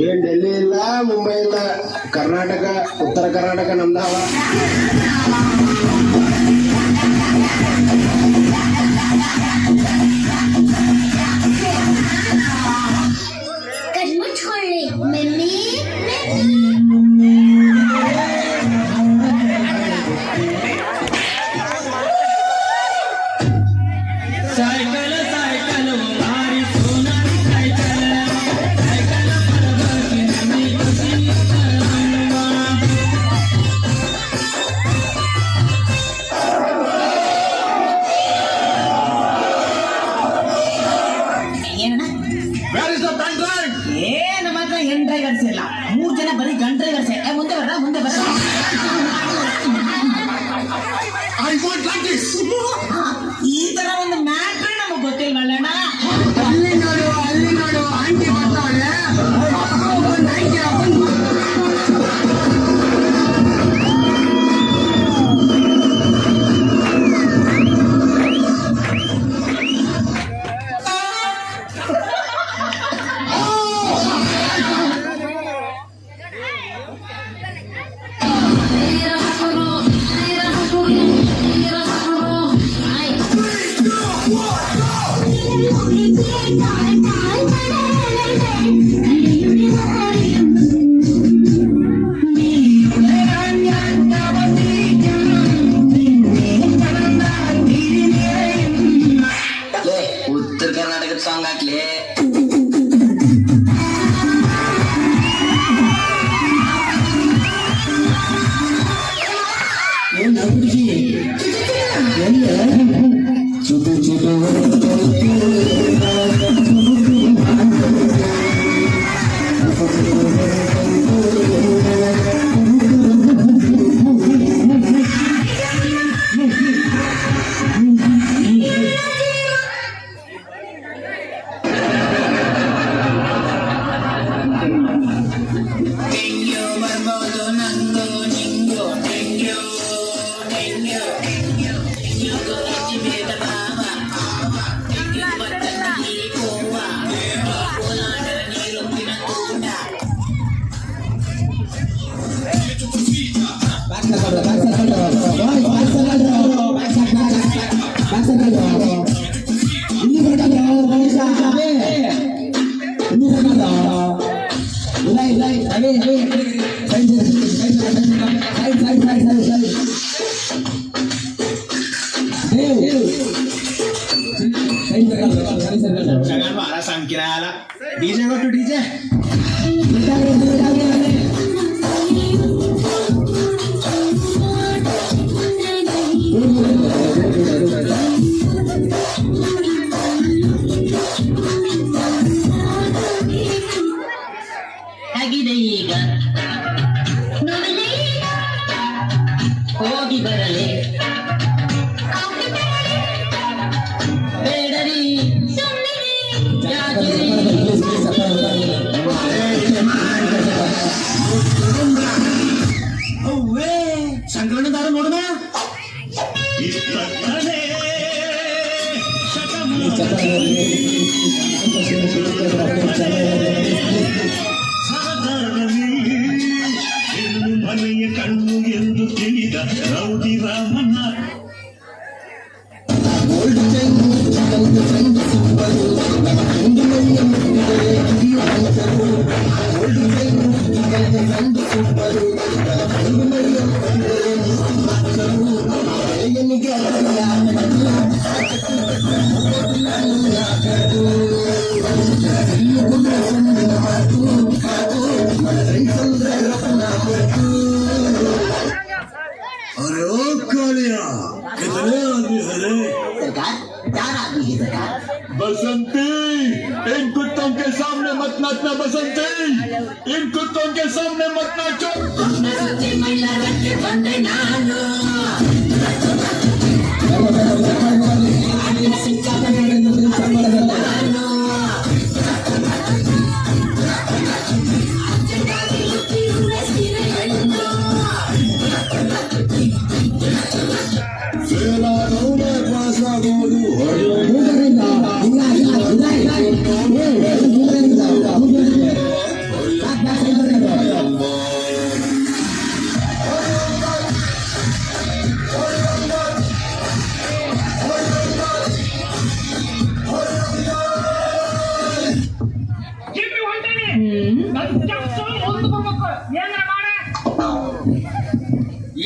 ಏನ್ ಡೆಲ್ಲಿ ಇಲ್ಲ, ಮುಂಬೈ ಇಲ್ಲ, ಕರ್ನಾಟಕ, ಉತ್ತರ ಕರ್ನಾಟಕ ನಮ್ದಾವ. ಕಣ್ಮುಚ್ಕೊಳ್ಳಿ ಮೆಮ್ಮಿ. साइकिल साइकिल हमारी सोनाली साइकिल साइकिल पर बैठी नमी खुशी करवा Where is the bank line? ನಮ್ಮ ಹತ್ರ ಹೆಣ್ ಡ್ರೈವರ್ಸ್ ಇಲ್ಲ, 3 ಜನ ಬರೀ ಗಂಡ್ ಡ್ರೈವರ್ಸ್. ಮುಂದೆ ಬರ್ರ ಮುಂದೆ ಬರ್ರ. I want like this. ಈ ತರ ಒಂದು ಮ್ಯಾಟ್ರೇ ನಮಗ್ ಗೊತ್ತಿಲ್ವಲ್ಲಣ್ಣ. ಅಲ್ಲಿ ನೋಡು ಆಂಟಿ ಬರ್ತಾಳೆ. ಉತ್ತರ ಕರ್ನಾಟಕದ ಸಾಂಗ್ ಹಾಕ್ಲಿ. jangan marah sang kira ala DJ go to DJ ಆಗಿದೆ ಈಗ ಹೋಗಿ ಬರಲಿ ಬೇಡರಿ ಸಂಕ್ರಮಣ ದಾರ ನೋಡೋಣ ಮನೆಯ ಕಣ್ಣು ಎಂದು ತಿಳಿದ ರೌಡಿ ರಾಮಣ್ಣ अरे ओ कालिया कितने आदमी हरे सरकार 4 आदमी है सरकार बसंती इन कुत्तों के सामने मत नाचना बसंती इन कुत्तों के सामने मत नाचो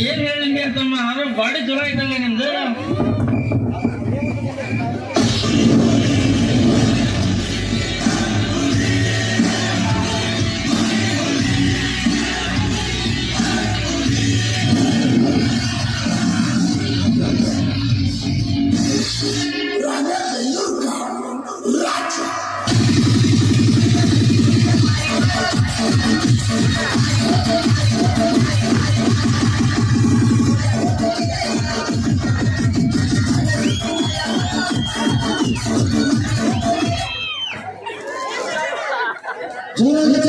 ಏನ್ ಹೇಳಿಂಗೆ ತಮ್ಮ ಅದು ಬಾಡಿ ಚಲೋ ಐತಲ್ಲ ನಿಮ್ದು ಜೋರಾಗಿ